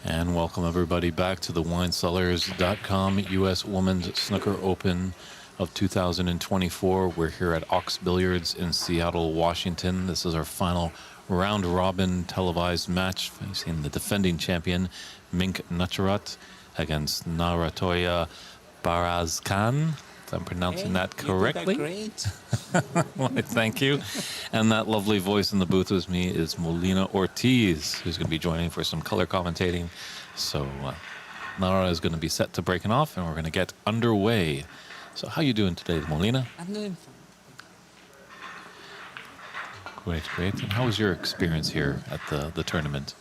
And welcome everybody back to the WineCellars.com U.S. Women's Snooker Open of 2024. We're here at Ox Billiards in Seattle, Washington. This is our final round-robin televised match facing the defending champion Mink Nutcharut against Narantuya Bayarsaikhan. If I'm pronouncing that correctly. You did Well, that great. thank you. And that lovely voice in the booth with me is Molina Ortiz, who's going to be joining for some color commentating. So Nara is going to be set to breaking off, and we're going to get underway. So how you doing today, Molina? I'm doing fine. Great, great. And how was your experience here at the tournament?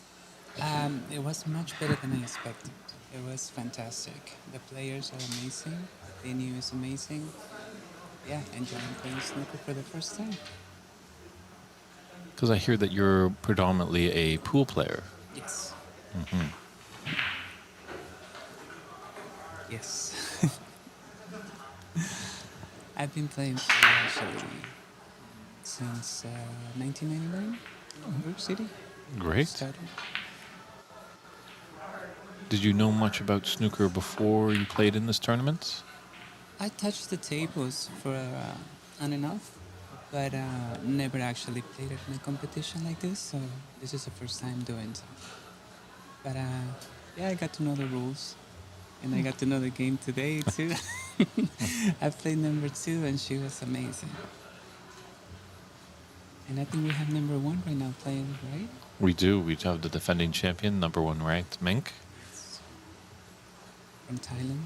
It was much better than I expected. It was fantastic. The players are amazing. The venue is amazing. Yeah, enjoying playing snooker for the first time. Because I hear that you're predominantly a pool player. Yes. Mm-hmm. Yes. I've been playing pool actually since 1999 in New York City. Great. Started. Did you know much about snooker before you played in this tournament? I touched the tables for on and off, but never actually played it in a competition like this, so this is the first time doing so. But yeah, I got to know the rules, and I got to know the game today too. I played number 2, and she was amazing. And I think we have number 1 right now playing, right? We do. We have the defending champion, number 1 ranked, Mink. From Thailand.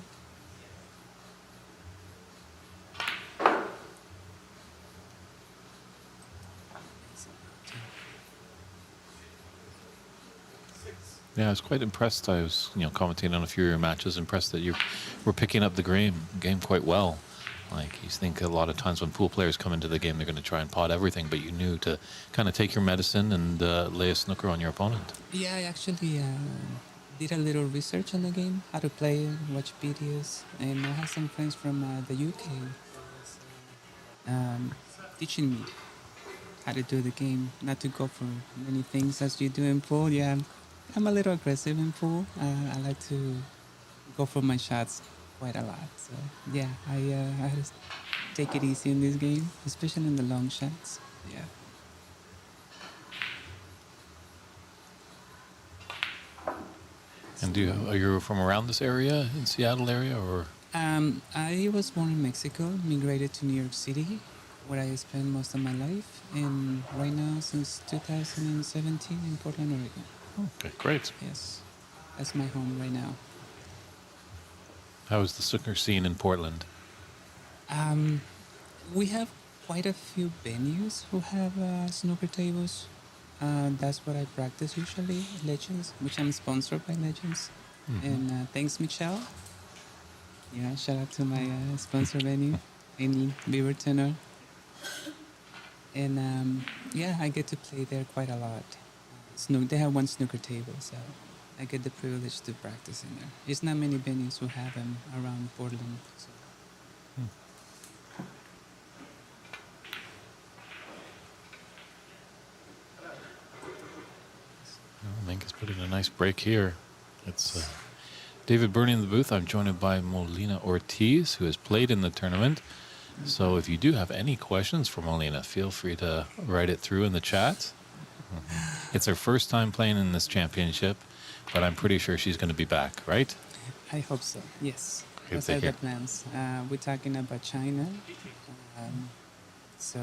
Yeah, I was quite impressed. I was, commenting on a few of your matches, impressed that you were picking up the game quite well. Like, you think a lot of times when pool players come into the game, they're going to try and pot everything, but you knew to kind of take your medicine and lay a snooker on your opponent. Yeah, I actually did a little research on the game, how to play it, watch videos, and I have some friends from the UK teaching me how to do the game, not to go for many things as you do in pool. Yeah, I'm a little aggressive in pool. I like to go for my shots quite a lot. So yeah, I had to take it easy in this game, especially in the long shots. Yeah. And are you from around this area, in Seattle area, or? I was born in Mexico, migrated to New York City, where I spent most of my life, and right now since 2017 in Portland, Oregon. Okay, great. Yes, that's my home right now. How is the snooker scene in Portland? We have quite a few venues who have snooker tables. That's what I practice usually, Legends, which I'm sponsored by Legends. Mm-hmm. And thanks, Michelle. Yeah, shout out to my sponsor venue in Beaverton. And yeah, I get to play there quite a lot. They have one snooker table, so I get the privilege to practice in there. There's not many venues who have them around Portland. So. Mink is putting a nice break here. It's David Burney in the booth. I'm joined by Molina Ortiz, who has played in the tournament. So if you do have any questions for Molina, feel free to write it through in the chat. It's her first time playing in this championship, but I'm pretty sure she's going to be back, right? I hope so, yes. Good Those to are hear. the plans. We're talking about China. So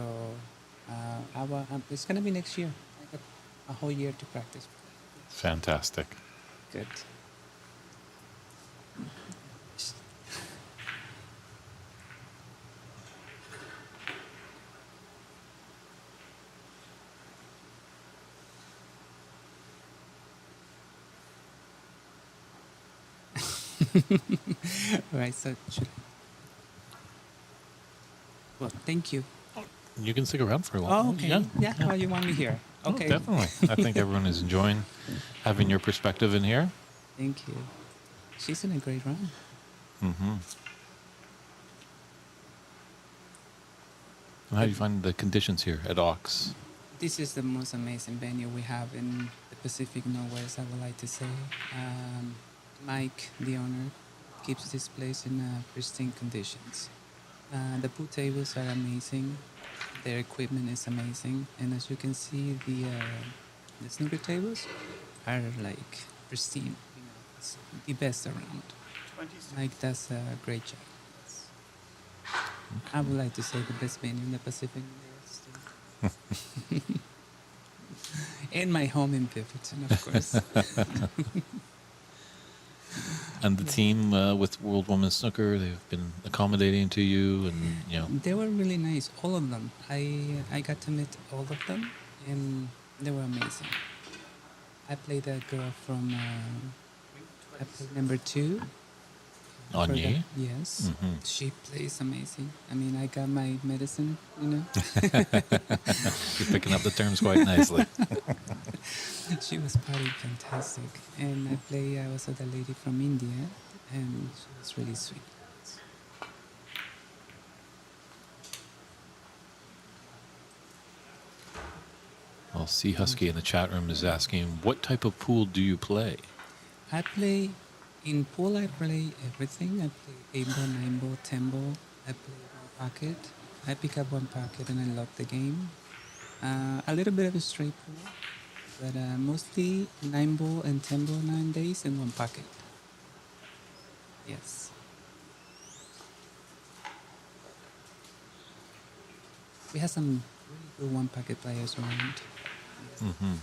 it's going to be next year. I got a whole year to practice. Fantastic. Good. All right, so well, thank you. You can stick around for a while. Oh, okay. Yeah. Oh, you want me here? Okay. Oh, definitely. I think everyone is enjoying having your perspective in here. Thank you. She's in a great run. Mm-hmm. And how do you find the conditions here at Ox? This is the most amazing venue we have in the specific Norwest, I would like to say. Mike, the owner, keeps this place in pristine conditions. The pool tables are amazing. Their equipment is amazing, and as you can see, the snooker tables are like pristine. You know, it's the best around. Mike does a great job. I would like to say the best venue in the Pacific Northwest. And my home in Beaverton, of course. And the team with World Women's Snooker, they've been accommodating to you, and They were really nice, all of them. I got to meet all of them, and they were amazing. I played a girl from I played number 2. Anye. Yes, Mhm. she plays amazing. I mean, I got my medicine, you know. You're picking up the terms quite nicely. She was pretty fantastic, and I was with a lady from India, and she was really sweet. Well, Sea Husky in the chat room is asking, what type of pool do you play? I play in pool. I play everything. I play 8-ball, 9-ball, 10-ball. I play one pocket. I pick up one pocket and I lock the game. A little bit of a straight pool, but mostly 9-ball and 10-ball nowadays in one pocket. Yes. We have some really good one pocket players around. Hmm.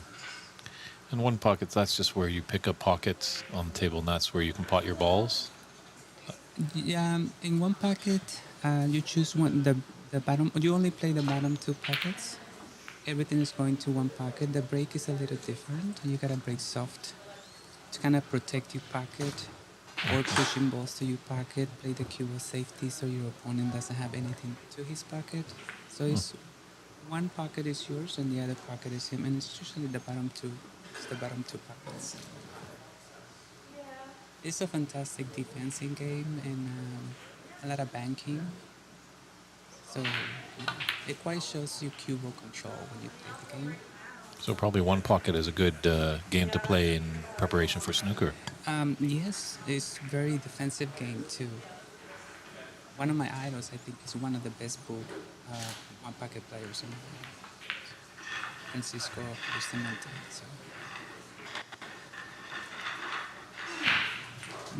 And one pocket, that's just where you pick up pockets on the table, and that's where you can pot your balls. Yeah, in one pocket, you choose the bottom. You only play the bottom 2 pockets. Everything is going to one pocket. The break is a little different. You gotta break soft to kind of protect your pocket, or pushing balls to your pocket. Play the cue of safety so your opponent doesn't have anything to his pocket. So it's one pocket is yours and the other pocket is him, and it's usually the bottom 2. It's the bottom 2 pockets. It's a fantastic defensive game and a lot of banking. So it quite shows you cue ball control when you play the game. So probably one pocket is a good game to play in preparation for snooker. Yes, it's very defensive game too. One of my idols, I think, is one of the best book one pocket players in the world, Francisco Bustamante. So,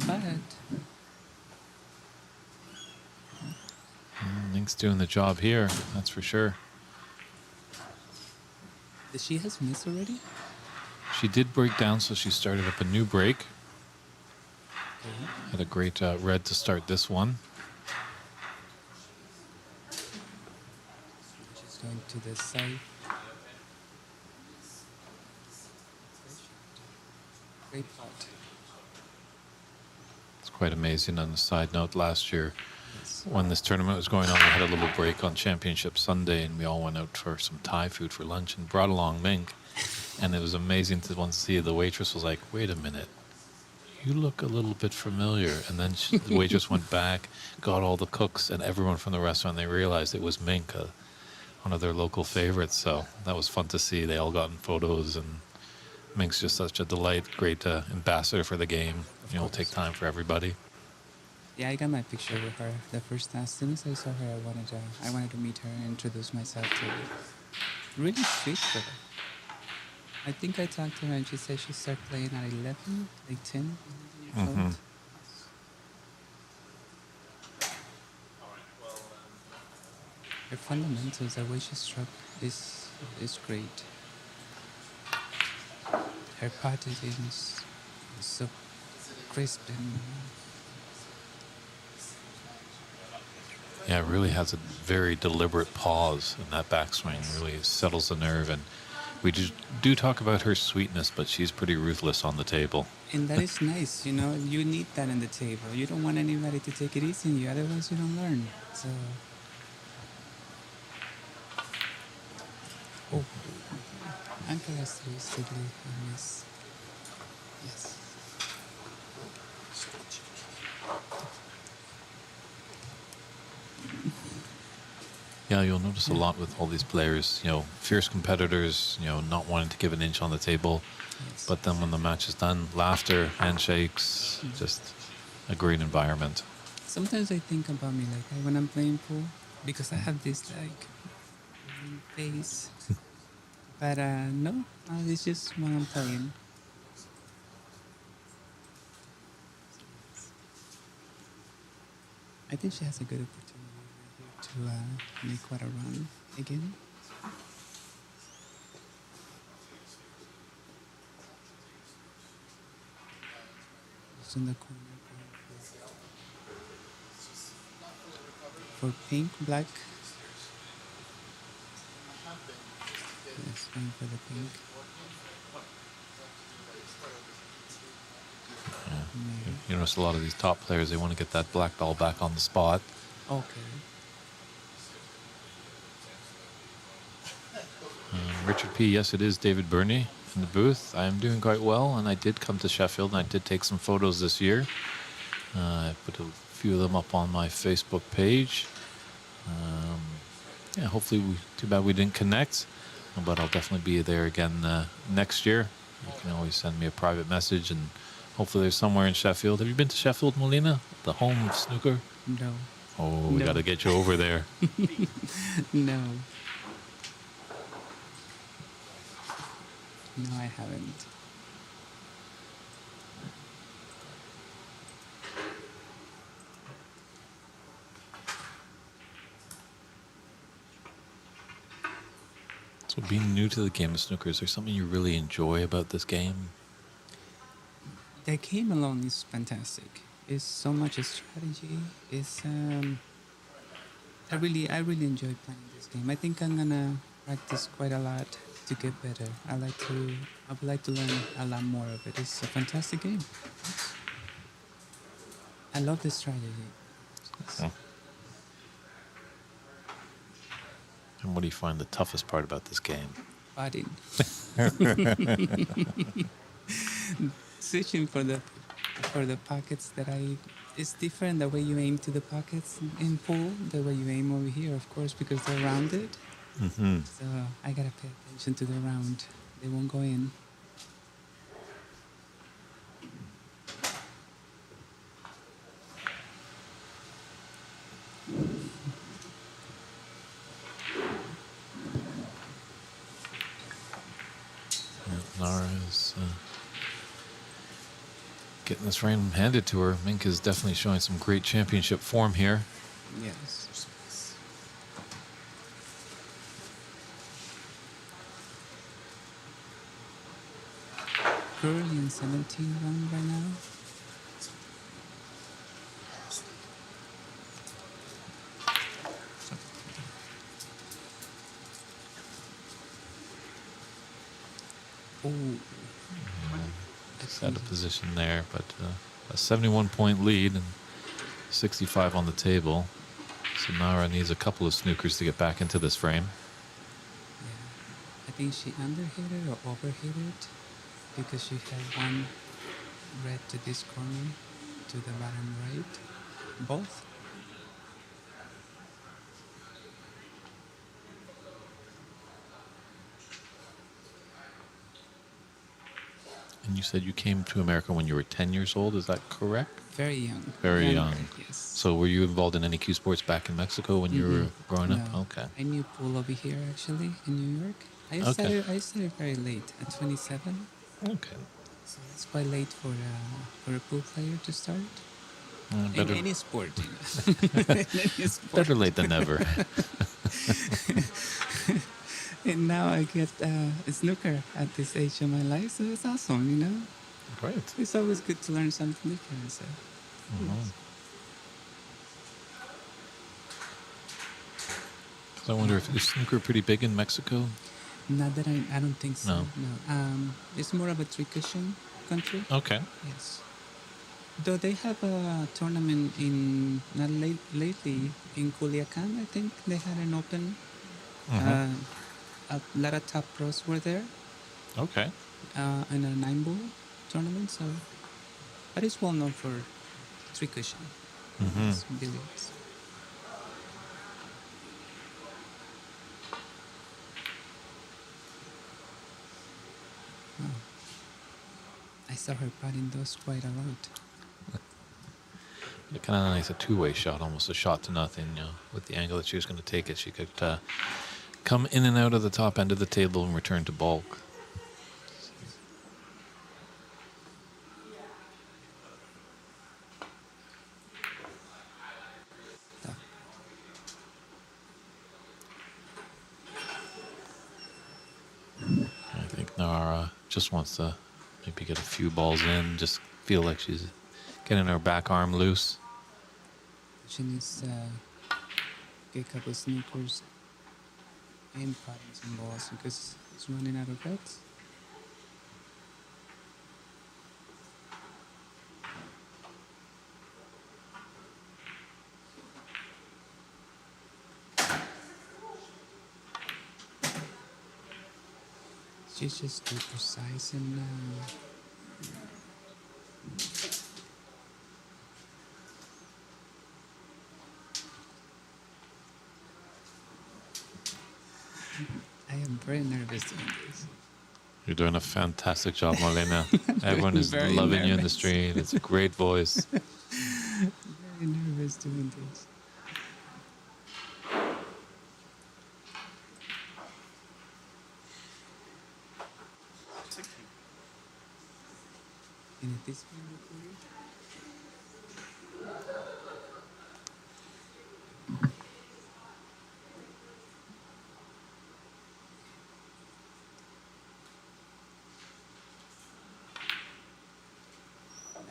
but Link's doing the job here, that's for sure. she has missed already. She did break down, so she started up a new break. Okay. Had a great red to start this one. She's going to the side. Great pot. It's quite amazing. On a side note, last year, Yes. when this tournament was going on, we had a little break on Championship Sunday, and we all went out for some Thai food for lunch and brought along Mink. And it was amazing to once see the waitress was like, wait a minute, you look a little bit familiar. And then the waitress went back, got all the cooks and everyone from the restaurant. They realized it was Mink, one of their local favorites. So that was fun to see. They all got in photos, and Mink's just such a delight, great ambassador for the game. Take time for everybody. Yeah, I got my picture with her the first time. As soon as I saw her, I wanted to meet her and introduce myself to her. Really sweet for her. I think I talked to her and she said she started playing at 11, like 10 years Mhm. old. Her fundamentals, the way she struck is great. Her potting is so crisp and Yeah, it really has a very deliberate pause in that backswing. Really settles the nerve. And we do talk about her sweetness, but she's pretty ruthless on the table. and that is nice, you know. You need that in the table. You don't want anybody to take it easy on you, otherwise you don't learn. So, oh, Uncle Esther is ugly on this. Yes. Yeah, you'll notice a Yeah. lot with all these players, fierce competitors, not wanting to give an inch on the table. Yes. But then when the match is done, laughter, handshakes, just a great environment. Sometimes I think about me like when I'm playing pool because I have this like mean face, but no, it's just when I'm playing. So yes. I think she has a good opportunity right here to make quite a run again. Just in the corner going for pink, black. Yes, going for the pink. You, Maybe. you notice a lot of these top players, they want to get that black ball back on the spot. Okay. Richard P., yes, it is David Burney in the booth. I am doing quite well, and I did come to Sheffield, and I did take some photos this year. I put a few of them up on my Facebook page. Yeah, hopefully, too bad we didn't connect, but I'll definitely be there again next year. You can always send me a private message, and hopefully there's somewhere in Sheffield. Have you been to Sheffield, Molina, the home of snooker? No. Oh, we No. got to get you over there. No. No, I haven't. So, being new to the game of snooker, is there something you really enjoy about this game? The game alone is fantastic. It's so much a strategy. It's I really enjoy playing this game. I think I'm gonna practice quite a lot to get better. I would like to learn a lot more of it. It's a fantastic game. I love the strategy. Yes. Oh. And what do you find the toughest part about this game? Putting. Switching for the pockets that I it's different the way you aim to the pockets in pool, the way you aim over here, of course, because they're rounded. Mm-hmm. So I gotta pay attention to the round. They won't go in. Nara is getting this frame handed to her. Mink is definitely showing some great championship form here. Yes. Currently in 17 round right now. Oh, It's out of position there, but a 71-point lead and 65 on the table. So Nara needs a couple of snookers to get back into this frame. yeah. I think she underhit it or overhit it because she had one red to this corner to the bottom right. Both. And you said you came to America when you were 10 years old. Is that correct? Very young. Very Younger, young. Yes. So were you involved in any cue sports back in Mexico when you were growing up? No. Okay. I knew pool over here actually in New York. Okay. I started very late at 27. Okay. So it's quite late for a pool player to start. In Better, any sport. In any sport. better late than never. And now I get snooker at this age of my life, so it's awesome, you know? Great. It's always good to learn something different. So. So I wonder if is snooker pretty big in Mexico? Not that I don't think so. No. No. It's more of a three cushion country. Okay. Yes. Though they have a tournament in not lately in Culiacan, I think they had an open. A lot of top pros were there Okay. in a 9-ball tournament. So, but it's well known for three cushion billiards. I saw her putting those quite a lot. Kind of nice, a two-way shot, almost a shot to nothing. You know, with the angle that she was going to take it, she could come in and out of the top end of the table and return to bulk. Tough. I think Nara just wants to maybe get a few balls in, just feel like she's getting her back arm loose. She needs to get a couple sneakers and putting some balls because it's running out of reds. She's just too precise and I am very nervous doing this. You're doing a fantastic job, Marlena. Everyone is very loving you in the nervous. street. It's a great voice. Very nervous doing this. And at this point, recording?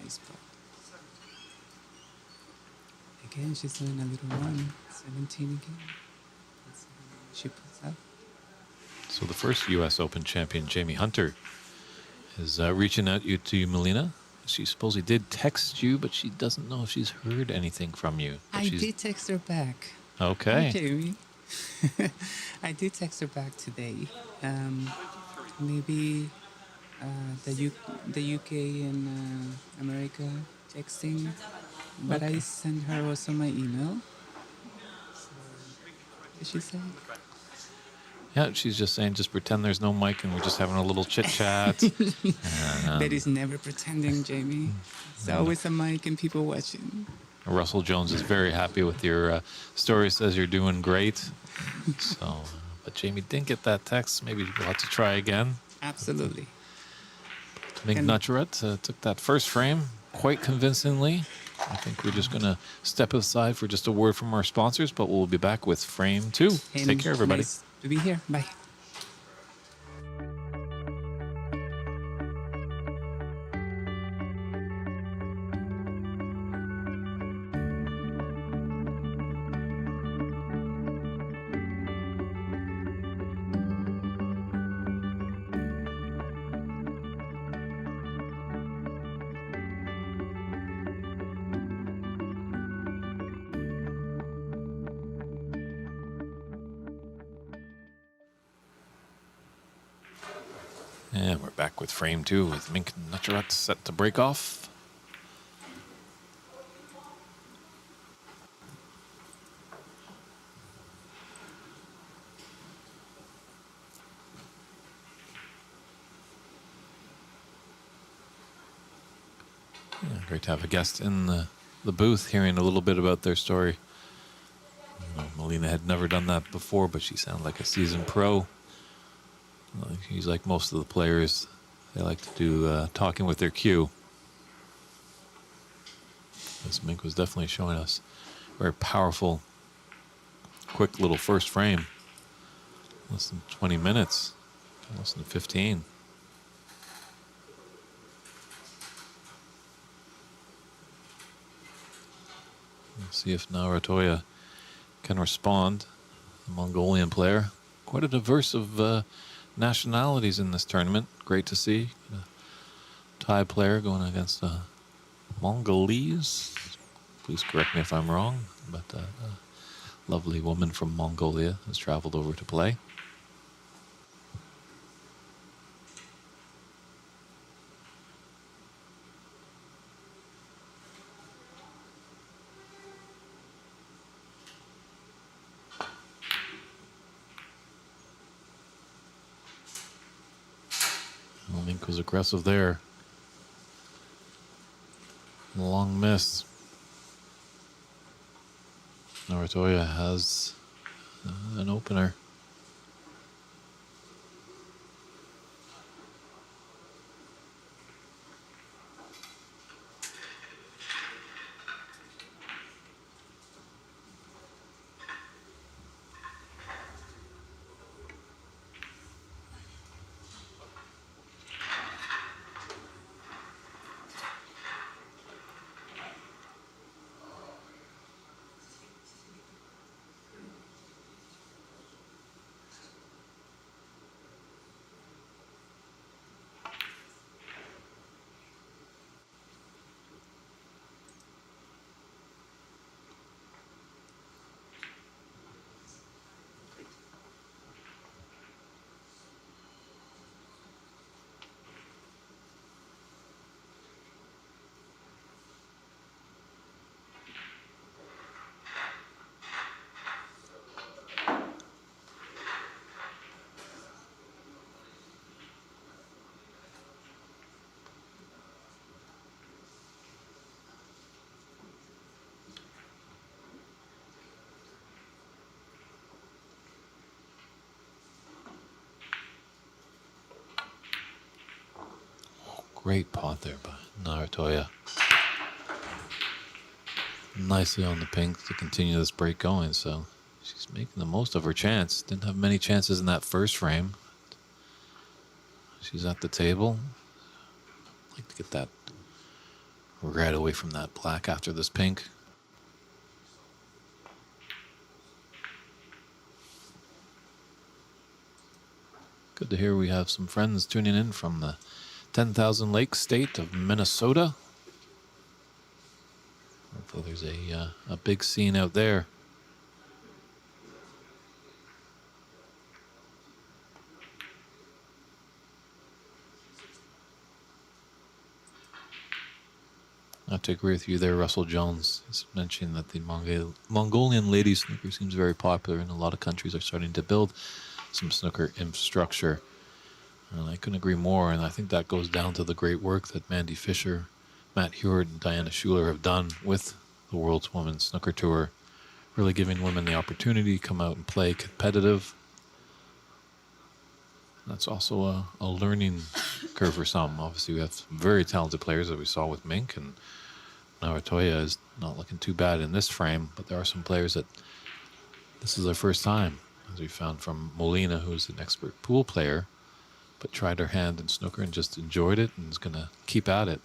Nice putt. Again, she's doing a little run. 17 again. Let's see how many she puts up. So the first U.S. Open champion, Jamie Hunter, is reaching out to you, Melina. She supposedly did text you, but she doesn't know if she's heard anything from you. But I did text her back. Hi, Okay. Jamie. I did text her back today. Maybe the UK and America texting, but I sent her also my email. So, what did she say? Yeah, she's just saying, just pretend there's no mic and we're just having a little chit chat. That is never pretending, Jamie. It's always a mic and people watching. Russell Jones is very happy with your story, says you're doing great. So, but Jamie didn't get that text. Maybe we'll have to try again. Absolutely. Mink And- Nutcharut took that first frame quite convincingly. I think we're just going to step aside for just a word from our sponsors, but we'll be back with frame 2. And Take care, everybody. nice to be here. Bye. And we're back with frame 2 with Mink Nutcharut set to break off. Yeah, great to have a guest in the booth hearing a little bit about their story. You know, Melina had never done that before, but she sounded like a seasoned pro. She's like most of the players. They like to do talking with their cue. This Mink was definitely showing us very powerful, quick little first frame. Less than 20 minutes, less than 15. Let's see if Narantuya can respond. The Mongolian player. Quite a diverse of nationalities in this tournament. Great to see. A Thai player going against a Mongolese. Please correct me if I'm wrong, but a lovely woman from Mongolia has traveled over to play. Mink was aggressive there. Long miss. Narantuya has an opener. Great pot there by Narantuya. Nicely on the pink to continue this break going, so she's making the most of her chance. Didn't have many chances in that first frame. She's at the table. Like to get that right away from that black after this pink. Good to hear we have some friends tuning in from the 10,000 Lakes state of Minnesota. Hopefully there's a big scene out there. I have to agree with you there, Russell Jones. He's mentioning that the Mongolian ladies snooker seems very popular, and a lot of countries are starting to build some snooker infrastructure. And I couldn't agree more, and I think that goes down to the great work that Mandy Fisher, Matt Hewitt, and Diana Schuler have done with the World's Women's Snooker Tour, really giving women the opportunity to come out and play competitive. That's also a learning curve for some. Obviously, we have some very talented players that we saw with Mink, and Narantuya is not looking too bad in this frame, but there are some players that this is their first time, as we found from Molina, who's an expert pool player, but tried her hand in snooker and just enjoyed it and is going to keep at it.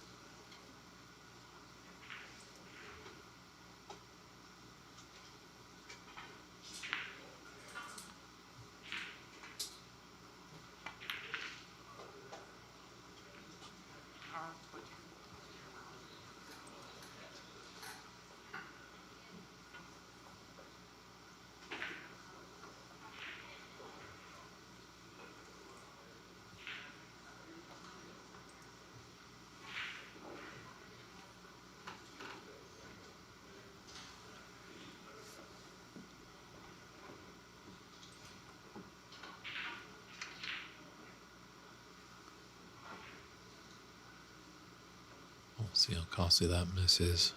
We'll see how costly that miss is.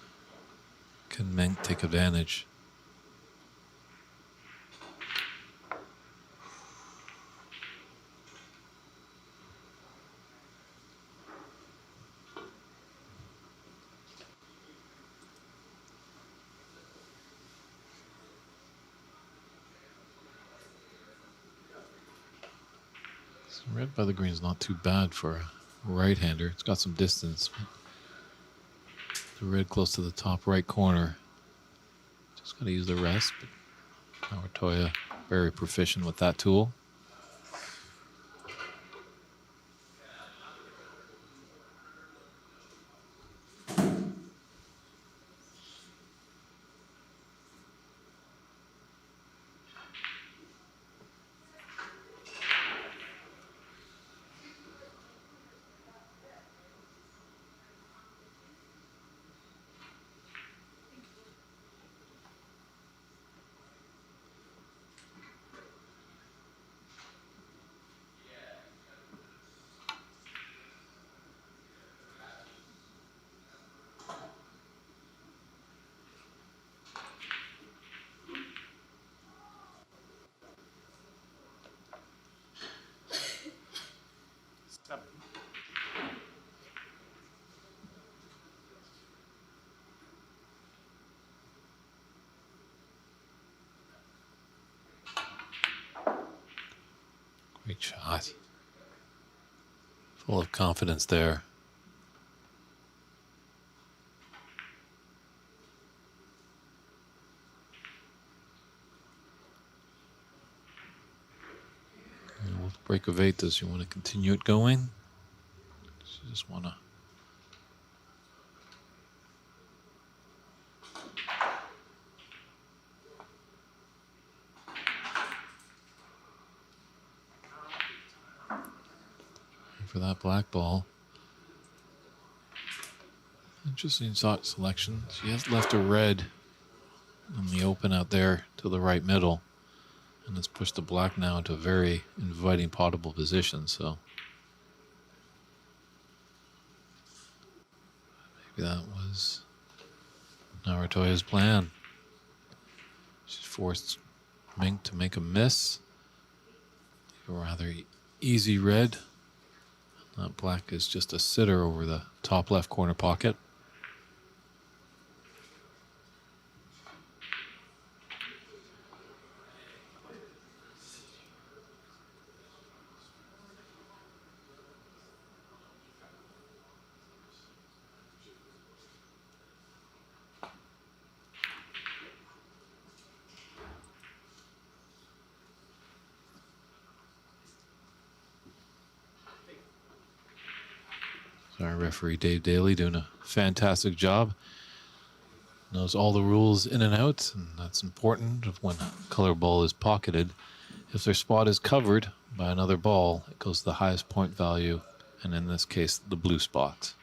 Can Mink take advantage? So red by the green is not too bad for a right-hander. It's got some distance. The red close to the top right corner. Just got to use the rest. But Narantuya very proficient with that tool. Great shot. Full of confidence there. And with break of 8, does you want to continue it going? You just want to. For that black ball. Interesting shot selection. She has left a red in the open out there to the right middle. And it's pushed the black now into a very inviting potable position. So maybe that was Narantuya's plan. She forced Mink to make a miss. A rather easy red. That black is just a sitter over the top left corner pocket. Our referee Dave Daly doing a fantastic job. Knows all the rules in and out, and that's important when a color ball is pocketed. If their spot is covered by another ball, it goes to the highest point value, and in this case, the blue spot.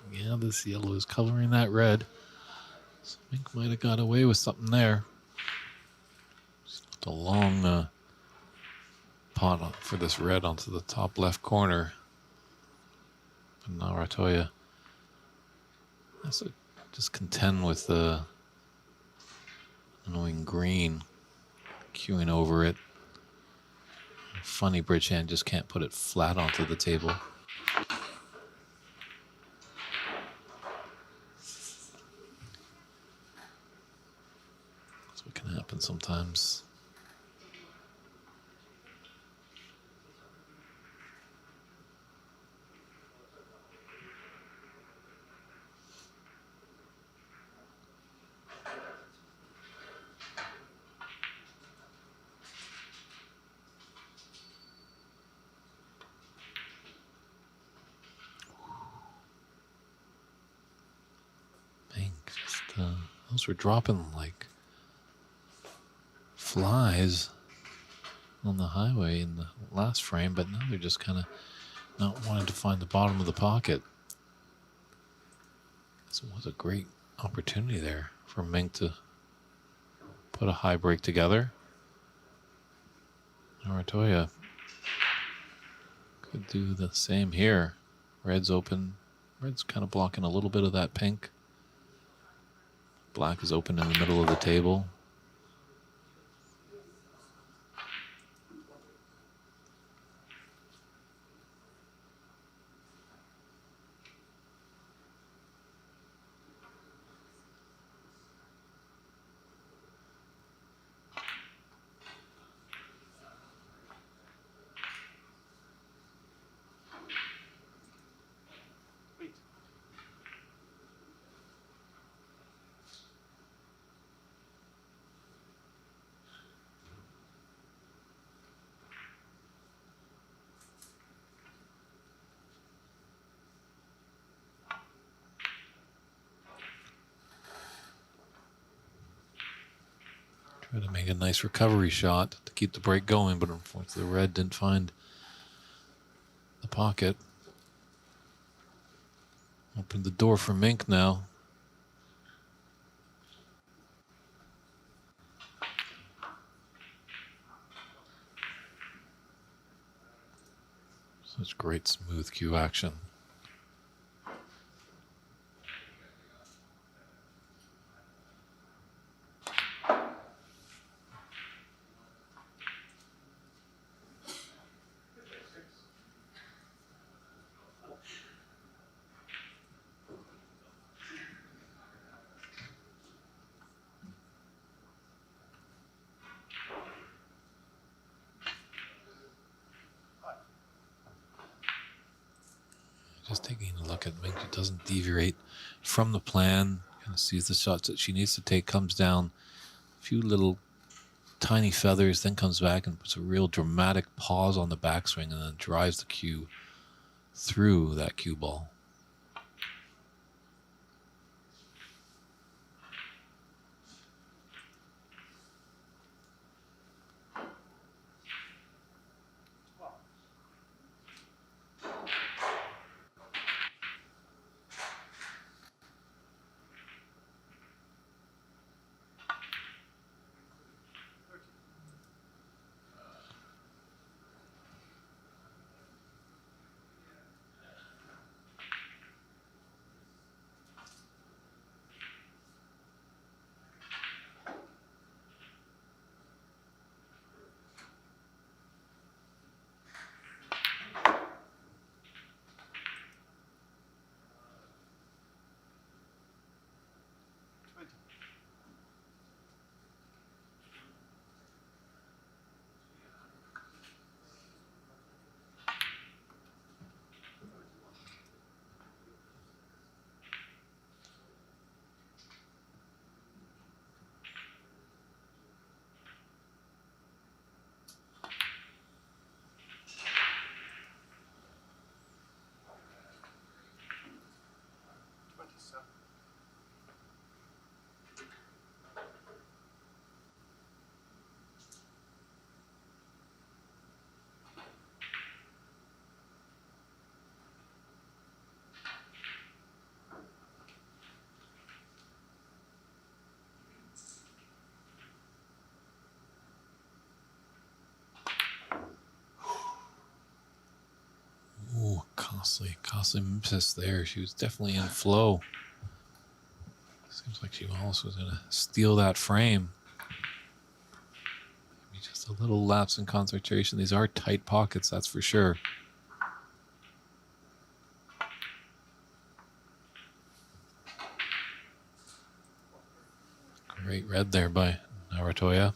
Yeah, this yellow is coloring that red. So Mink might have got away with something there. Just a long pot for this red onto the top left corner. But Narantuya has to just contend with the annoying green queuing over it. Funny bridge hand, just can't put it flat onto the table. That's what can happen sometimes. Those were dropping like flies on the highway in the last frame, but now they're just kind of not wanting to find the bottom of the pocket. This was a great opportunity there for Mink to put a high break together. Narantuya could do the same here. Red's open. Red's kind of blocking a little bit of that pink. Black is open in the middle of the table. Try to make a nice recovery shot to keep the break going, but unfortunately red didn't find the pocket. Opened the door for Mink now. Such great smooth cue action. Just taking a look at Mink, she doesn't deviate from the plan. Kind of sees the shots that she needs to take, comes down a few little tiny feathers, then comes back and puts a real dramatic pause on the backswing and then drives the cue through that cue ball. Ooh, costly miss there. She was definitely in flow. Seems like she almost was going to steal that frame. Maybe just a little lapse in concentration. These are tight pockets, that's for sure. Great red there by Narantuya.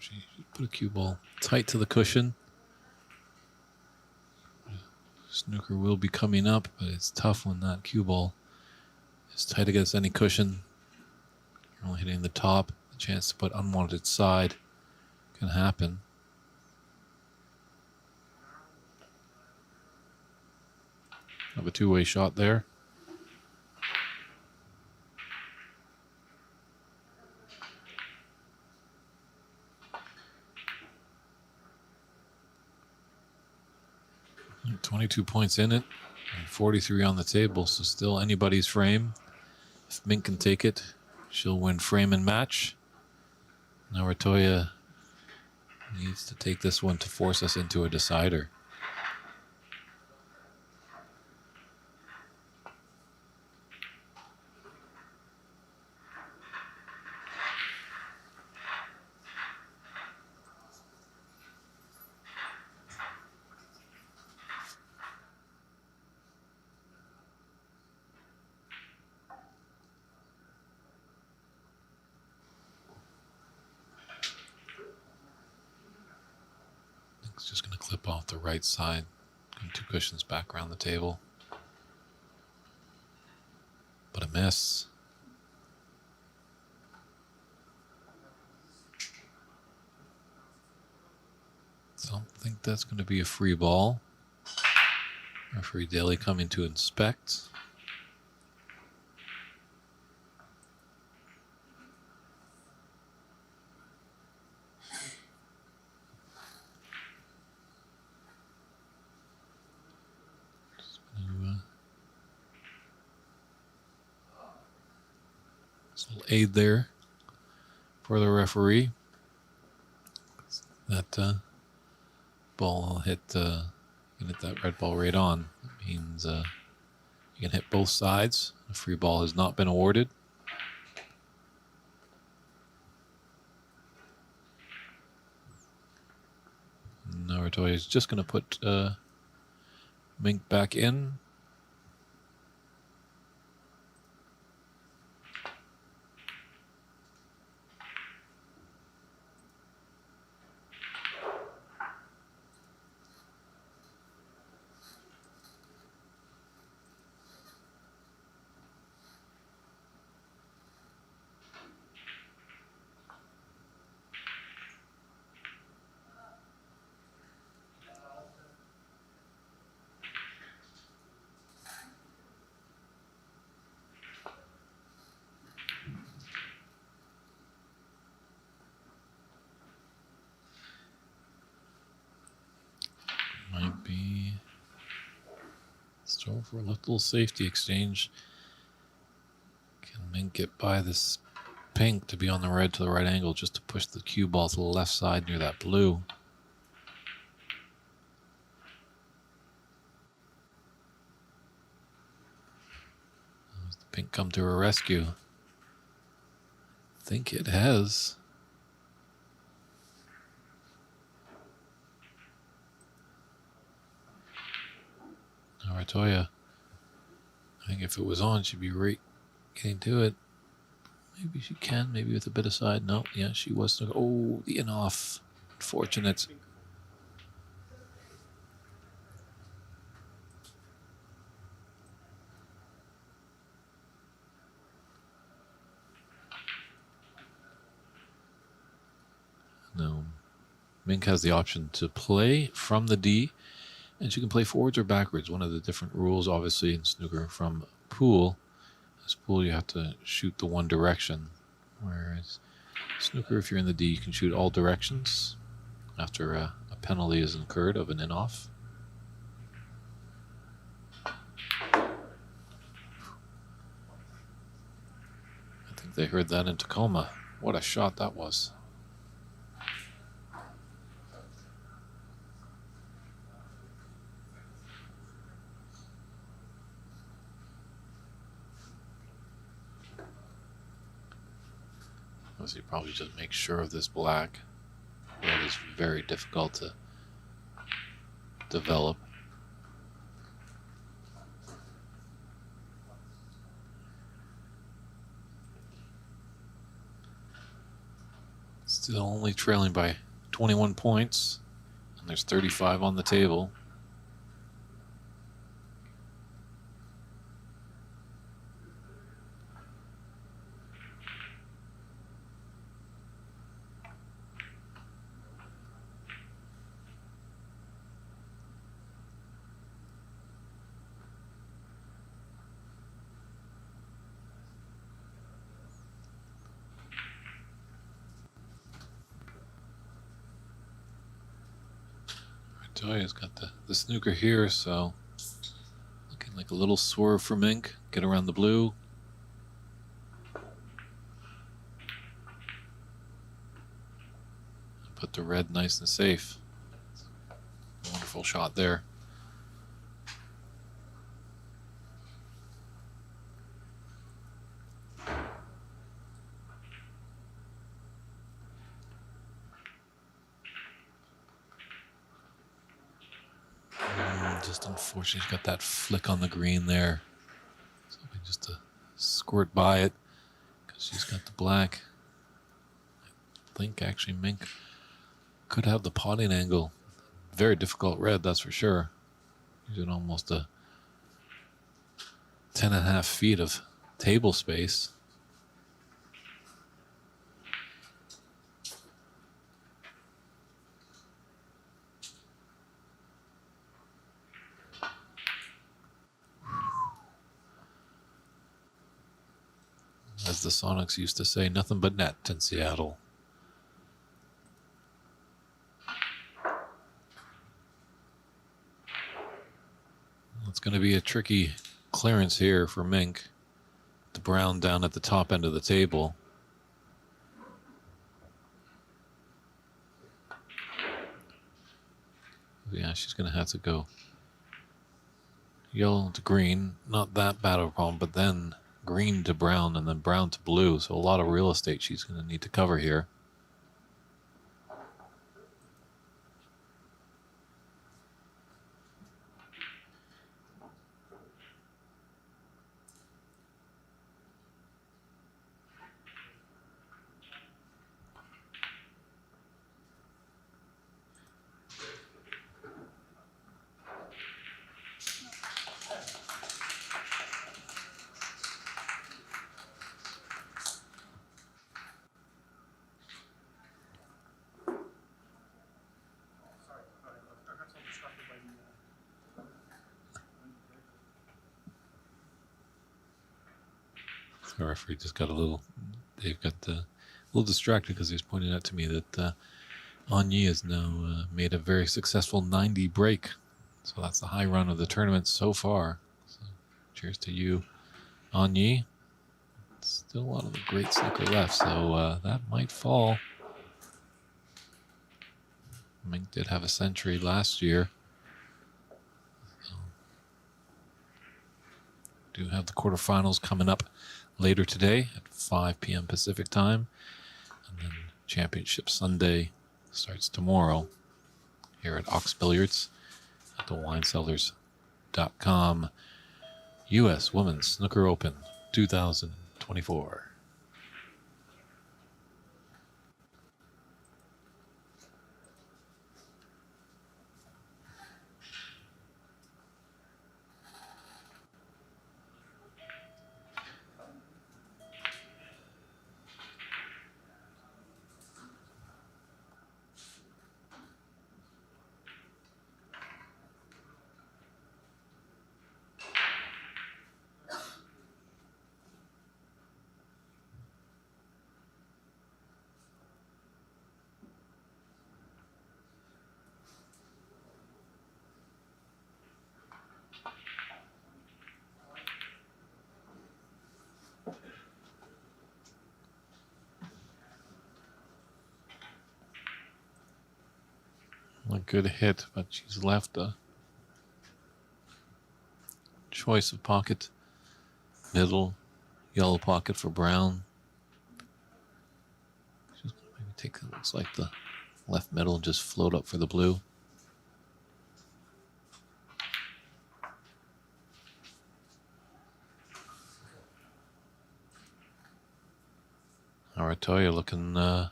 She put a cue ball tight to the cushion. Snooker will be coming up, but it's tough when that cue ball is tight against any cushion. You're only hitting the top. The chance to put unwanted side can happen. Have a two-way shot there. And 22 points in it, and 43 on the table, so still anybody's frame. If Mink can take it, she'll win frame and match. Narantuya needs to take this one to force us into a decider. It's just going to clip off the right side. And two cushions back around the table. But a miss. Don't think that's going to be a free ball. Referee Daly coming to inspect. Little aid there for the referee. That ball hit that red ball right on. That means you can hit both sides. A free ball has not been awarded. Narantuya is just going to put Mink back in. Might be still for a little safety exchange. Can Mink get by this pink to be on the red to the right angle just to push the cue ball to the left side near that blue? Does the pink come to her rescue? I think it has. Narantuya, I think if it was on, she'd be right getting to it. Maybe she can, maybe with a bit of side. No, yeah, she was. Oh, the in-off. Unfortunate. No. Mink has the option to play from the D, and she can play forwards or backwards. One of the different rules, obviously, in snooker from pool. This pool, you have to shoot the one direction, whereas snooker, if you're in the D, you can shoot all directions after a penalty is incurred of an in-off. I think they heard that in Tacoma. What a shot that was. You probably just make sure of this black. Red is very difficult to develop. Still only trailing by 21 points, and there's 35 on the table. Narantuya's got the snooker here, so looking like a little swerve for Mink. Get around the blue. And put the red nice and safe. Wonderful shot there. Just unfortunately, she's got that flick on the green there. So just to squirt by it because she's got the black. I think actually Mink could have the potting angle. Very difficult red, that's for sure. Using almost a 10.5 feet of table space. As the Sonics used to say, nothing but net in Seattle. It's going to be a tricky clearance here for Mink. the brown down at the top end of the table. Yeah, she's going to have to go yellow to green. Not that bad of a problem, but then green to brown and then brown to blue. So a lot of real estate she's going to need to cover here. The referee just got Dave got a little distracted because he was pointing out to me that Anye has now made a very successful 90 break. So that's the high run of the tournament so far. So cheers to you, Anye. Still a lot of the great snooker left, so that might fall. Mink did have a century last year. So, do have the quarterfinals coming up later today at 5 p.m. Pacific time. And then Championship Sunday starts tomorrow here at Ox Billiards at the WineCellars.com U.S. Women's Snooker Open 2024. A good hit, but she's left a choice of pocket. Middle, yellow pocket for brown. She's going to maybe take, it looks like the left middle and just float up for the blue. Narantuya looking like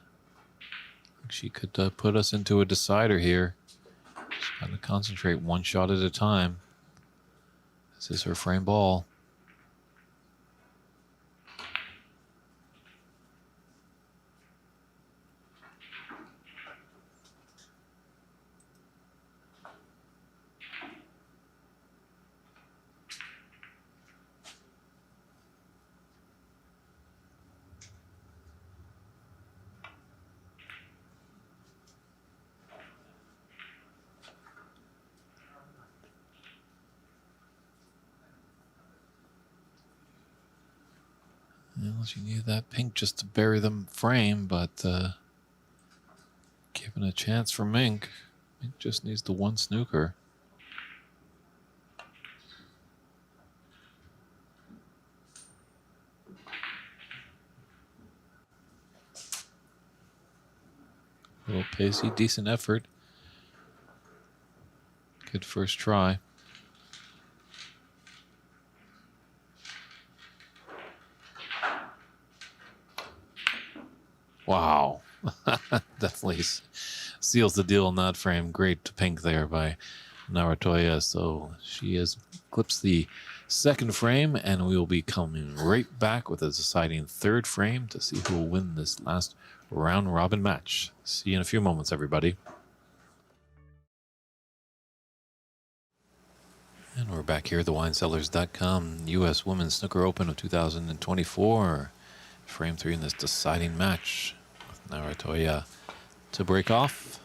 she could put us into a decider here. She's got to concentrate one shot at a time. This is her frame ball. Well, she needed that pink just to bury the frame, but given a chance for Mink. Mink just needs the one snooker. A little pacey, decent effort. Good first try. Wow. Definitely seals the deal in that frame. Great pink there by Narantuya. So she has clipped the second frame, and we will be coming right back with a deciding third frame to see who will win this last round robin match. See you in a few moments, everybody. And we're back here at the WineCellars.com U.S. Women's Snooker Open of 2024. Frame 3 in this deciding match with Narantuya to break off.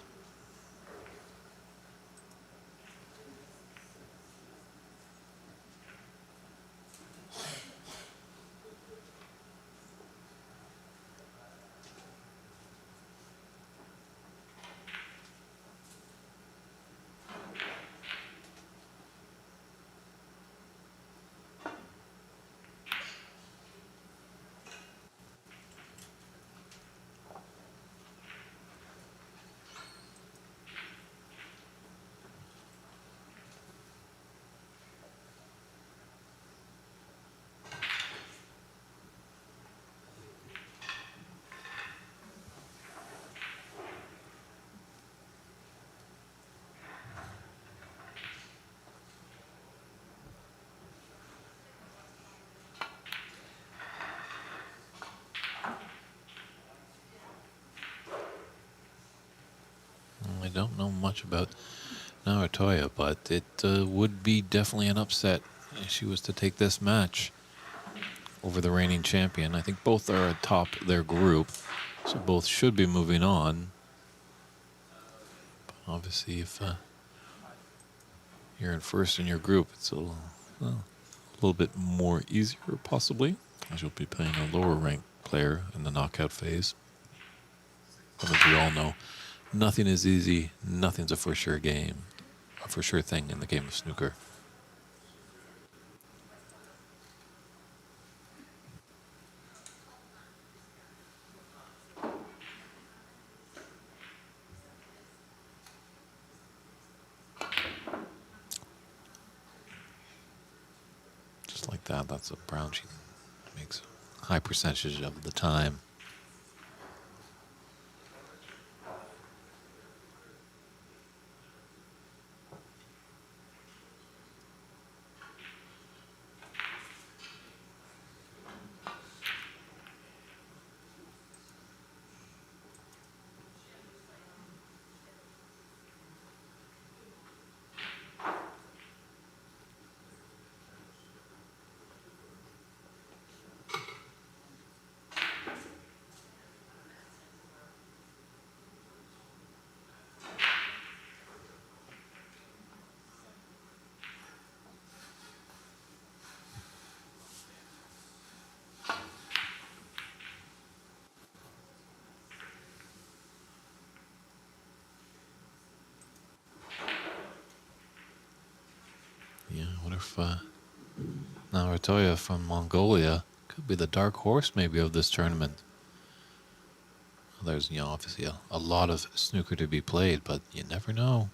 don't know much about Narantuya, but it would be definitely an upset if she was to take this match over the reigning champion. I think both are atop their group, so both should be moving on. But obviously, if you're in first in your group, it's a little bit more easier, possibly, as you'll be playing a lower ranked player in the knockout phase. But as we all know, nothing is easy, nothing's a for sure game, a for sure thing in the game of snooker. Just like that, that's a brown she makes a high percentage of the time. Yeah, I wonder if Narantuya from Mongolia could be the dark horse maybe of this tournament. Well, there's, obviously a lot of snooker to be played, but you never know.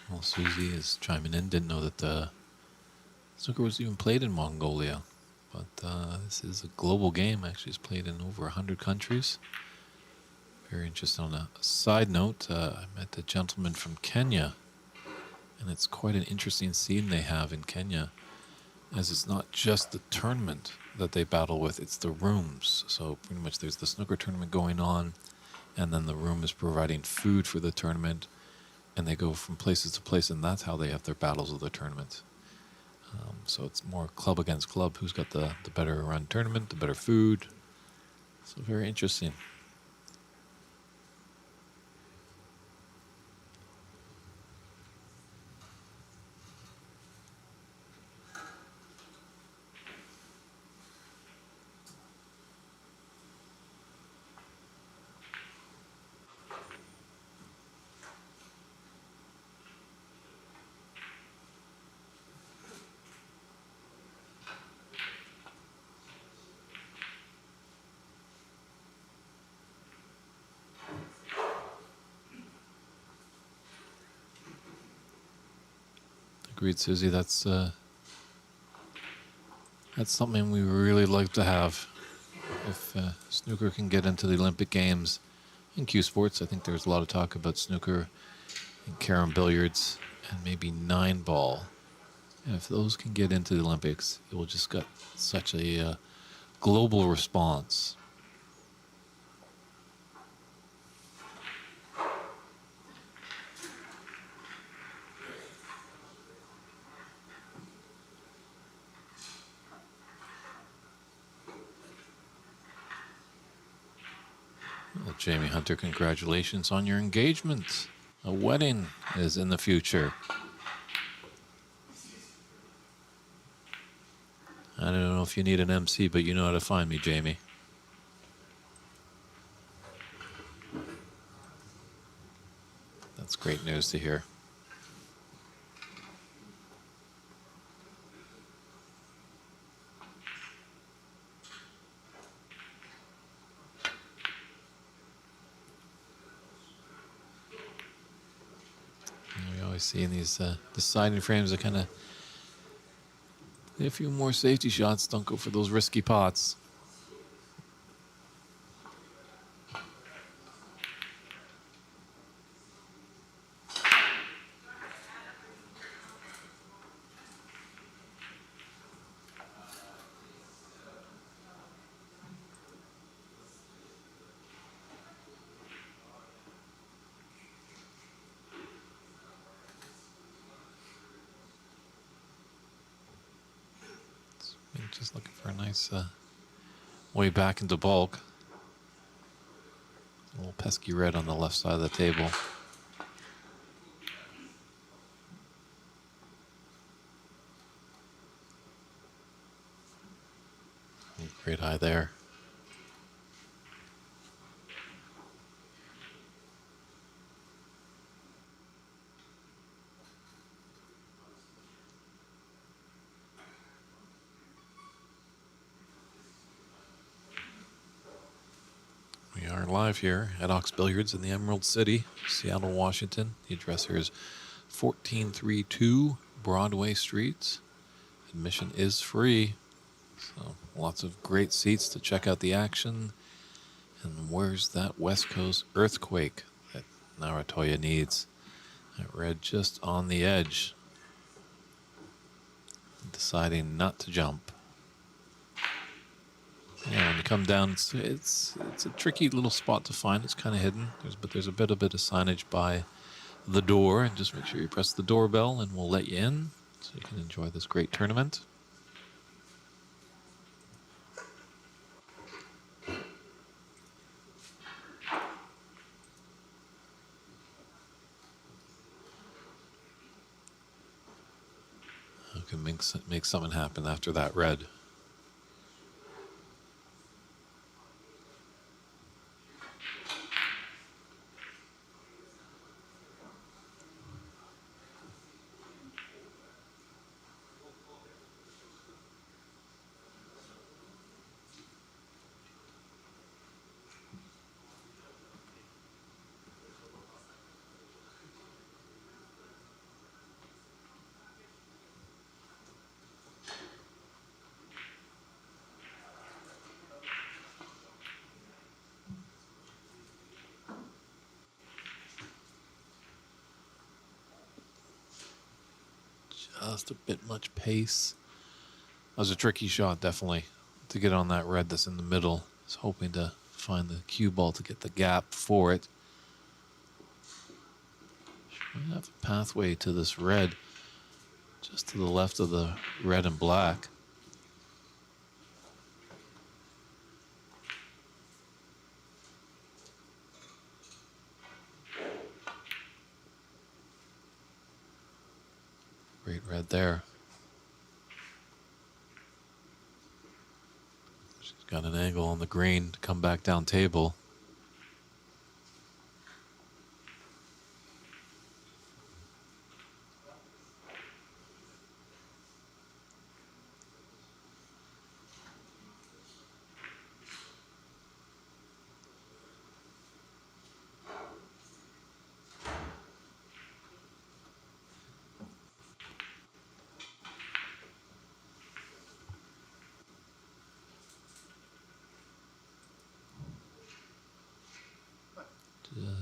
Well, Susie is chiming in. Didn't know that snooker was even played in Mongolia. But this is a global game. Actually, it's played in over 100 countries. Very interesting. On a side note, I met a gentleman from Kenya. And it's quite an interesting scene they have in Kenya. As it's not just the tournament that they battle with, it's the rooms. So pretty much there's the snooker tournament going on. And then the room is providing food for the tournament. And they go from places to place, and that's how they have their battles of the tournament. So it's more club against club. Who's got the better run tournament, the better food. So very interesting. Agreed, Susie. That's something we really like to have. If snooker can get into the Olympic Games in Q Sports, I think there's a lot of talk about snooker and carom billiards and maybe 9-ball. And if those can get into the Olympics, it will just get such a global response. Well, Jamie Hunter, congratulations on your engagement. A wedding is in the future. I don't know if you need an MC, but you know how to find me, Jamie. That's great news to hear. We always see in these deciding frames that kind of a few more safety shots. Don't go for those risky pots. Mink just looking for a nice way back into bulk. A little pesky red on the left side of the table. Great eye there. We are live here at Ox Billiards in the Emerald City, Seattle, Washington. The address here is 1432 Broadway Street. Admission is free. So lots of great seats to check out the action. And where's that West Coast earthquake that Narantuya needs? That red just on the edge, deciding not to jump. Yeah, when you come down, it's a tricky little spot to find. It's kind of hidden. There's a bit of signage by the door, and just make sure you press the doorbell, and we'll let you in so you can enjoy this great tournament. Who can make something happen after that red? Just a bit much pace. That was a tricky shot, definitely, to get on that red that's in the middle. I was hoping to find the cue ball to get the gap for it. We have a pathway to this red just to the left of the red and black. Great red there. She's got an angle on the green to come back down table.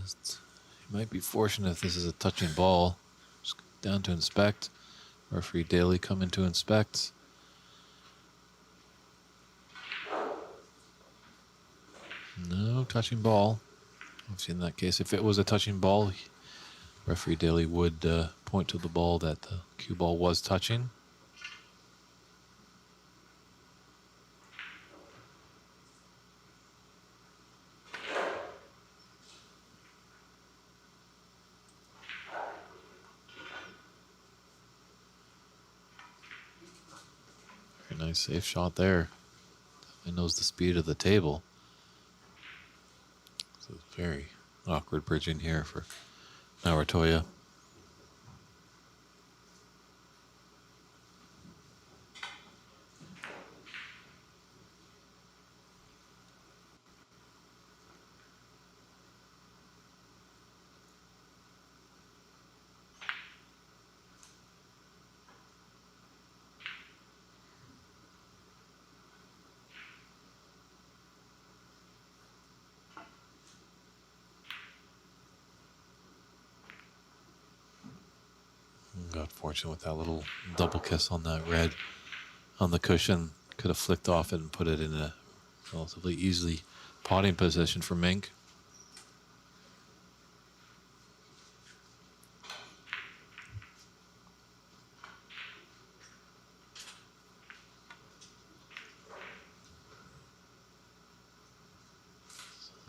Just, you might be fortunate if this is a touching ball. Just down to inspect. Referee Daly coming to inspect. No touching ball. Obviously, in that case, if it was a touching ball, referee Daly would point to the ball that the cue ball was touching. Very Nice safe shot there. He knows the speed of the table. So it's very awkward bridging here for Narantuya. Got fortunate with that little double kiss on that red on the cushion. Could have flicked off it and put it in a relatively easily potting position for Mink.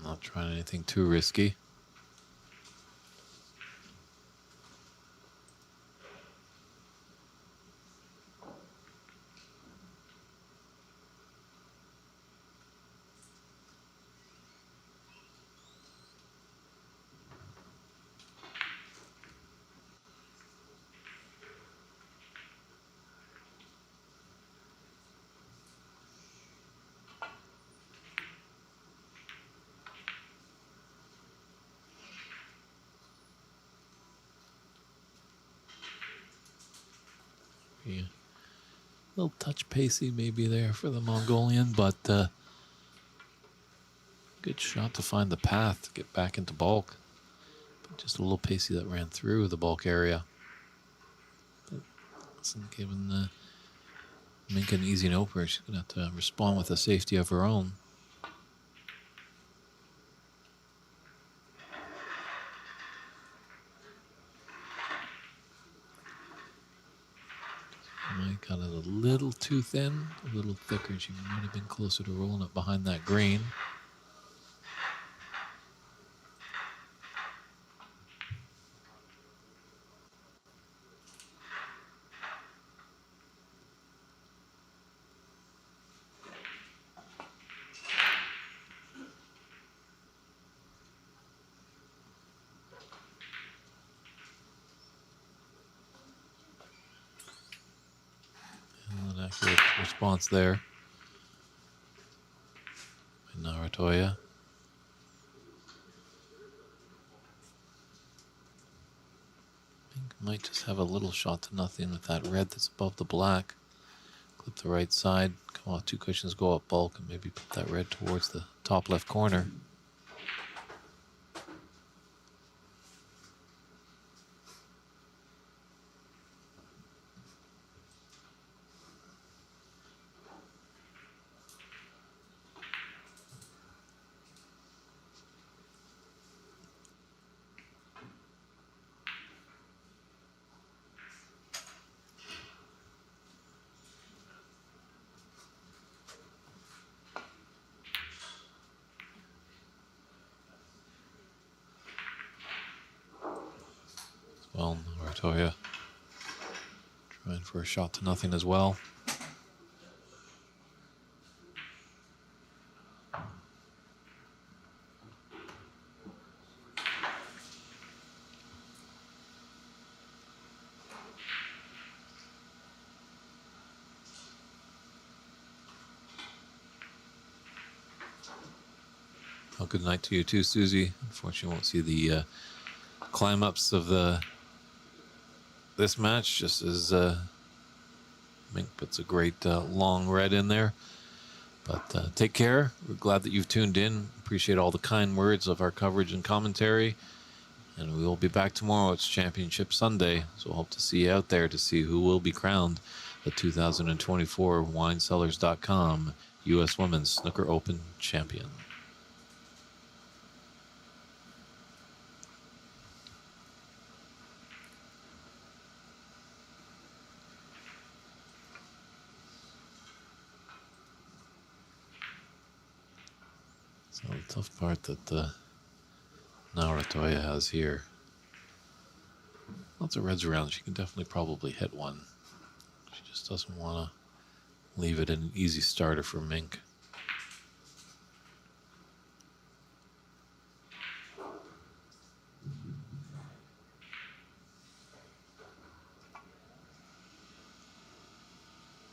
Not trying anything too risky. Yeah. A little touch pacey maybe there for the Mongolian, but good shot to find the path to get back into bulk. But just a little pacey that ran through the bulk area. But wasn't giving Mink an easy opener. She's going to have to respond with a safety of her own. Mike got it a little too thin, a little thicker. She might have been closer to rolling it behind that green. And an accurate response there by Narantuya. Mink might just have a little shot to nothing with that red that's above the black. Clip the right side, come off two cushions, go up bulk, and maybe put that red towards the top left corner. Well, Narantuya trying for a shot to nothing as well. Well, good night to you too, Susie. Unfortunately, won't see the climb ups of this match, just as Mink puts a great long red in there. But take care. We're glad that you've tuned in. Appreciate all the kind words of our coverage and commentary. And we will be back tomorrow. It's Championship Sunday, so we'll hope to see you out there to see who will be crowned the 2024 WineCellars.com U.S. Women's Snooker Open Champion. So the tough part that Narantuya has here. Lots of reds around. She can definitely probably hit one. She just doesn't want to leave it an easy starter for Mink.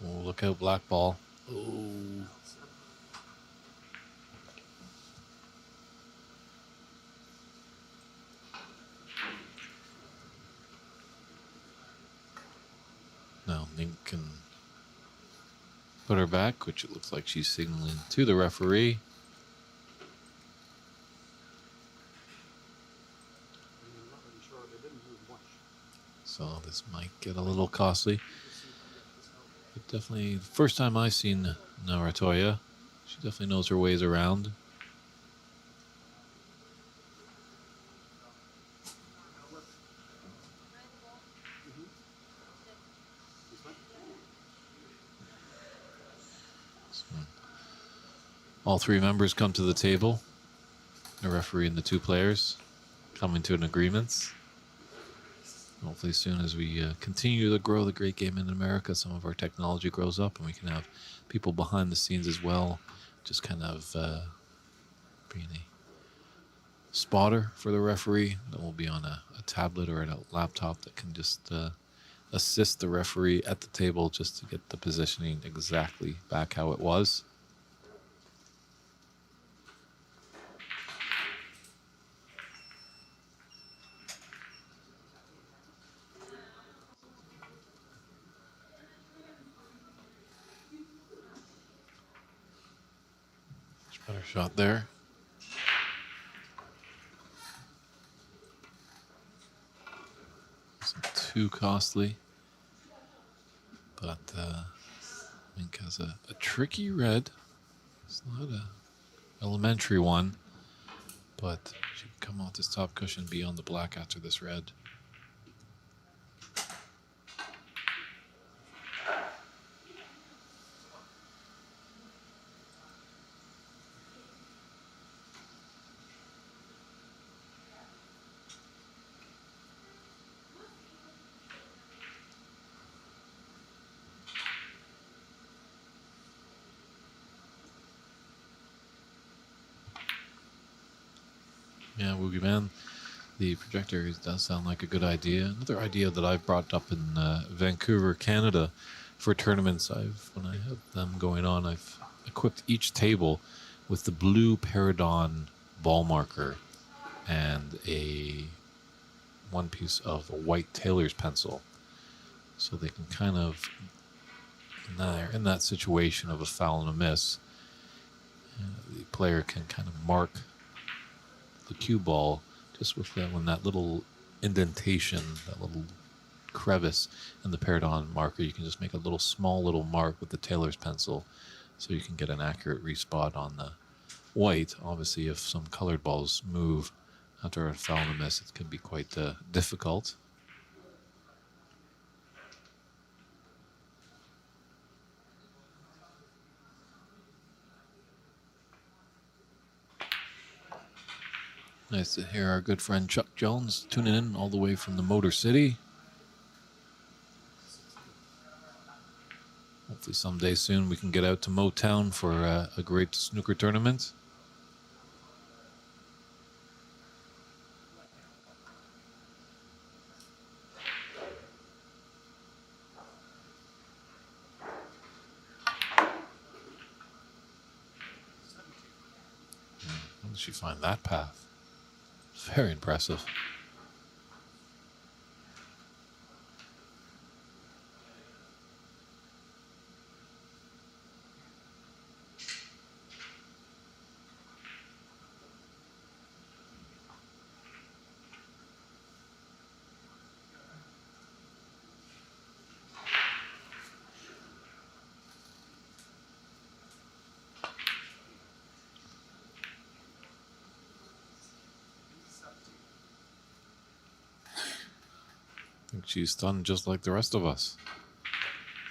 Oh, look out, black ball. Oh. Now Mink can put her back, which it looks like she's signaling to the referee. So this might get a little costly. But definitely, the first time I've seen Narantuya, she definitely knows her ways around. So, all three members come to the table. The referee and the two players coming to an agreement. Hopefully soon as we continue to grow the great game in America, some of our technology grows up and we can have people behind the scenes as well, just kind of being a spotter for the referee that will be on a tablet or a laptop that can just assist the referee at the table just to get the positioning exactly back how it was. Much better shot there. Isn't too costly, but Mink has a tricky red. It's not a elementary one, but she can come off this top cushion beyond the black after this red. Yeah, Woogie Man, the projector does sound like a good idea. Another idea that I've brought up in Vancouver, Canada, for tournaments, when I have them going on, I've equipped each table with the blue Paradon ball marker and one piece of a white tailor's pencil, so they can kind of, in that situation of a foul and a miss, the player can kind of mark the cue ball just with that little indentation, that little crevice in the Paradon marker. You can just make a small little mark with the tailor's pencil, so you can get an accurate respot on the white. Obviously, if some colored balls move after a foul and a miss, it can be quite difficult. Nice to hear our good friend Chuck Jones tuning in all the way from the Motor City. Hopefully someday soon we can get out to Motown for a great snooker tournament. How did she find that path? It's very impressive. I think she's stunned just like the rest of us.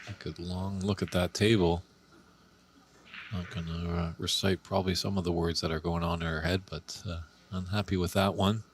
Take a long look at that table. Not going to recite probably some of the words that are going on in her head, but unhappy with that one.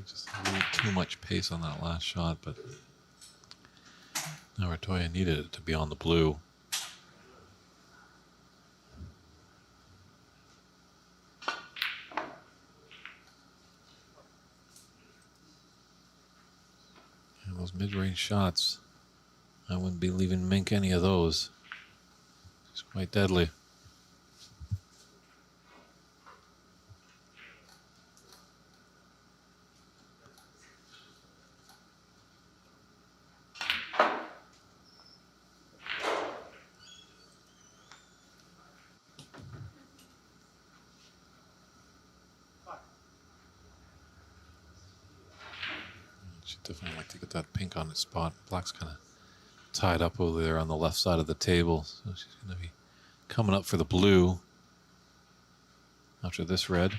just a little too much pace on that last shot, but Narantuya needed it to be on the blue. And those mid-range shots, I wouldn't be leaving Mink any of those. It's quite deadly. She'd definitely like to get that pink on its spot. Black's kind of tied up over there on the left side of the table, so she's going to be coming up for the blue after this red.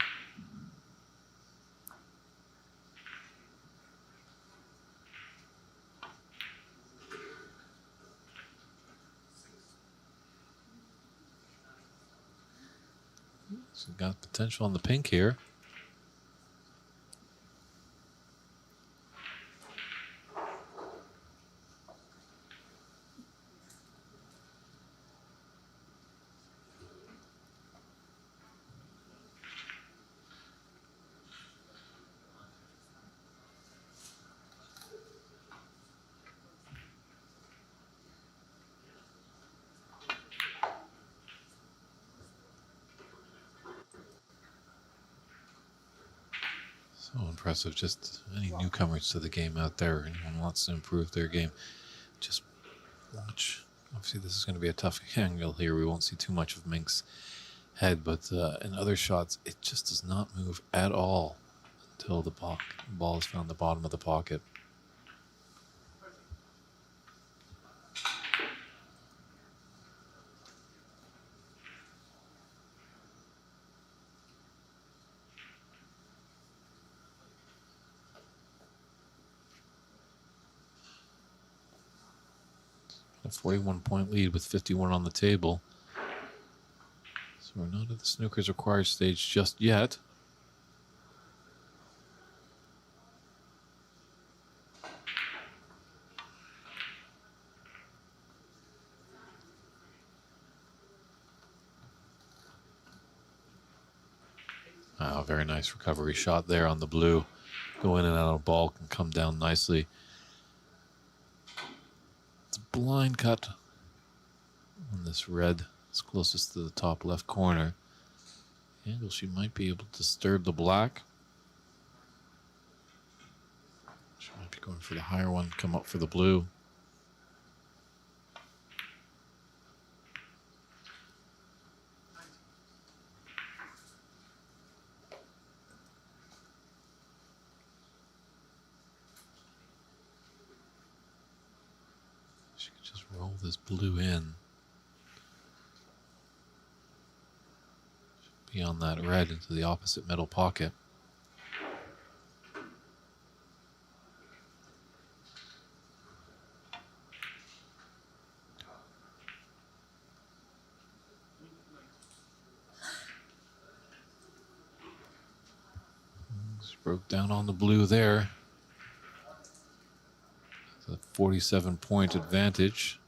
She's got potential on the pink here. So impressive. Just any newcomers to the game out there, anyone wants to improve their game, just watch. Obviously, this is going to be a tough angle here. We won't see too much of Mink's head, but in other shots, it just does not move at all until the ball is found the bottom of the pocket. A 41-point lead with 51 on the table. So we're not at the snooker's required stage just yet. Oh, very nice recovery shot there on the blue. Go in and out of ball and come down nicely. It's a blind cut on this red. It's closest to the top left corner. Angle, she might be able to disturb the black. She might be going for the higher one, come up for the blue. She could just roll this blue in. Beyond that red into the opposite middle pocket. Just broke down on the blue there. It's a 47-point advantage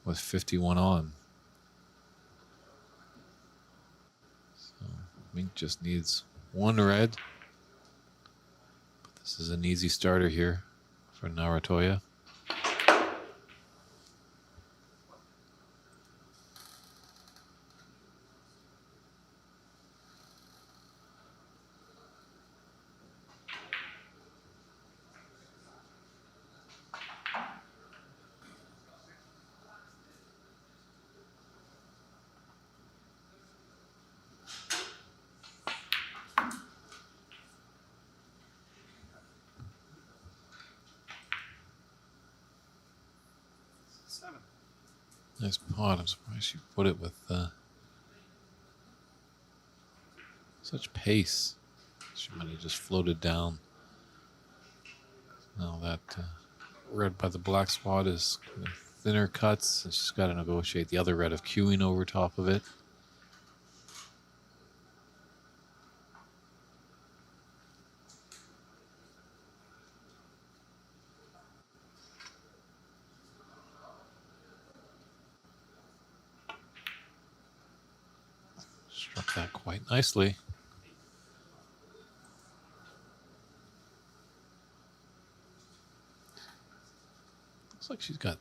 with 51 on. Mink just needs one red. But this is an easy starter here for Narantuya. Nice pot. I'm surprised she put it with such pace. She might have just floated down. Now that red by the black spot is thinner cuts, and she's got to negotiate the other red of queuing over top of it. Got that quite nicely. Looks like she's got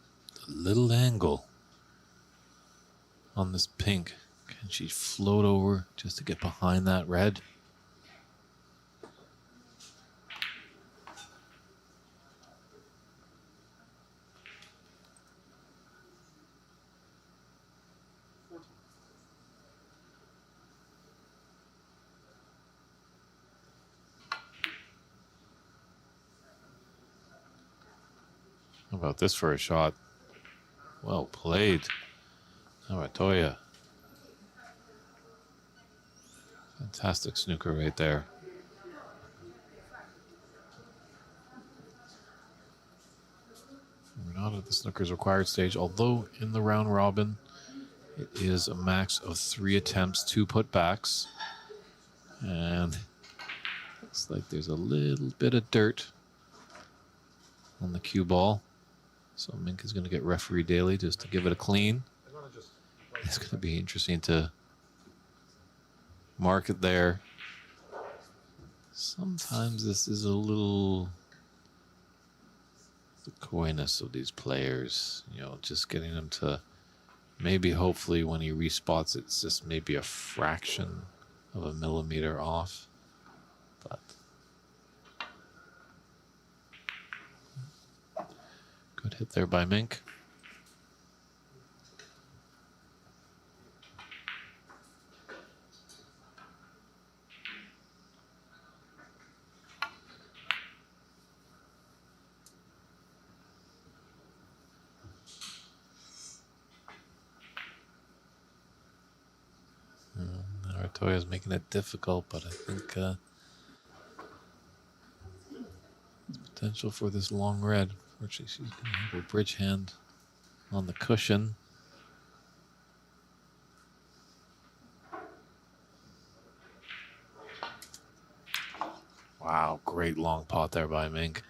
a little angle on this pink. Can she float over just to get behind that red? How about this for a shot? Well played. Narantuya. Fantastic snooker right there. We're not at the snooker's required stage, although in the round robin, it is a max of 3 attempts, 2 putbacks. And looks like there's a little bit of dirt on the cue ball. So Mink is going to get referee daily just to give it a clean. It's going to be interesting to mark it there. Sometimes this is a little the coyness of these players, you know, just getting them to maybe hopefully when he respots it's just maybe a fraction of a millimeter off. But good hit there by Mink. Narantuya is making it difficult, but I think potential for this long red. Fortunately, she's going to have her bridge hand on the cushion. Wow, great long pot there by Mink.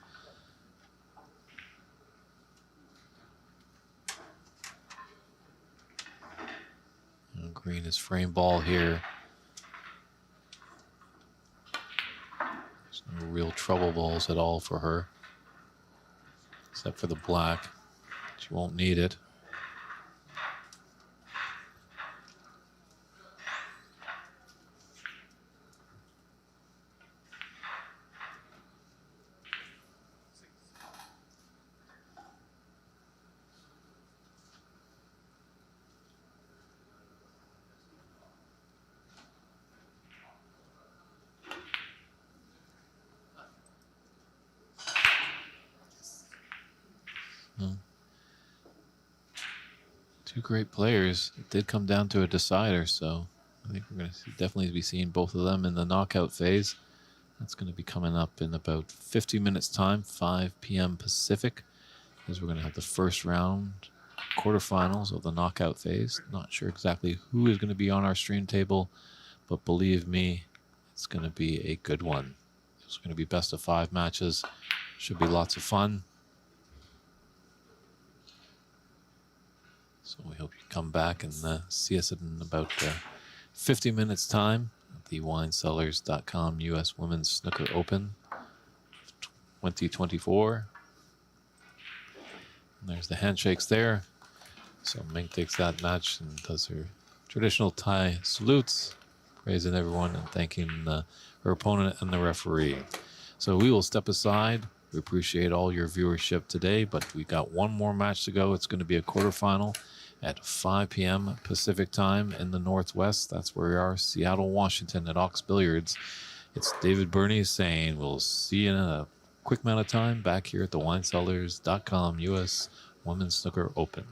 And green is frame ball here. There's no real trouble balls at all for her, except for the black. She won't need it. Two great players. It did come down to a decider, so I think we're going to definitely be seeing both of them in the knockout phase. That's going to be coming up in about 50 minutes time, 5 p.m. Pacific, as we're going to have the first round quarterfinals of the knockout phase. Not sure exactly who is going to be on our stream table, but believe me, it's going to be a good one. It's going to be best of 5 matches. Should be lots of fun. So we hope you come back and see us in about 50 minutes time at the WineCellars.com U.S. Women's Snooker Open 2024. And there's the handshakes there. So Mink takes that match and does her traditional Thai salutes, praising everyone and thanking her opponent and the referee. So we will step aside. We appreciate all your viewership today, but we got one more match to go. It's going to be a quarterfinal at 5 p.m. Pacific time in the Northwest. That's where we are, Seattle, Washington at Ox Billiards. It's David Burney saying we'll see you in a quick amount of time back here at the WineCellars.com U.S. Women's Snooker Open.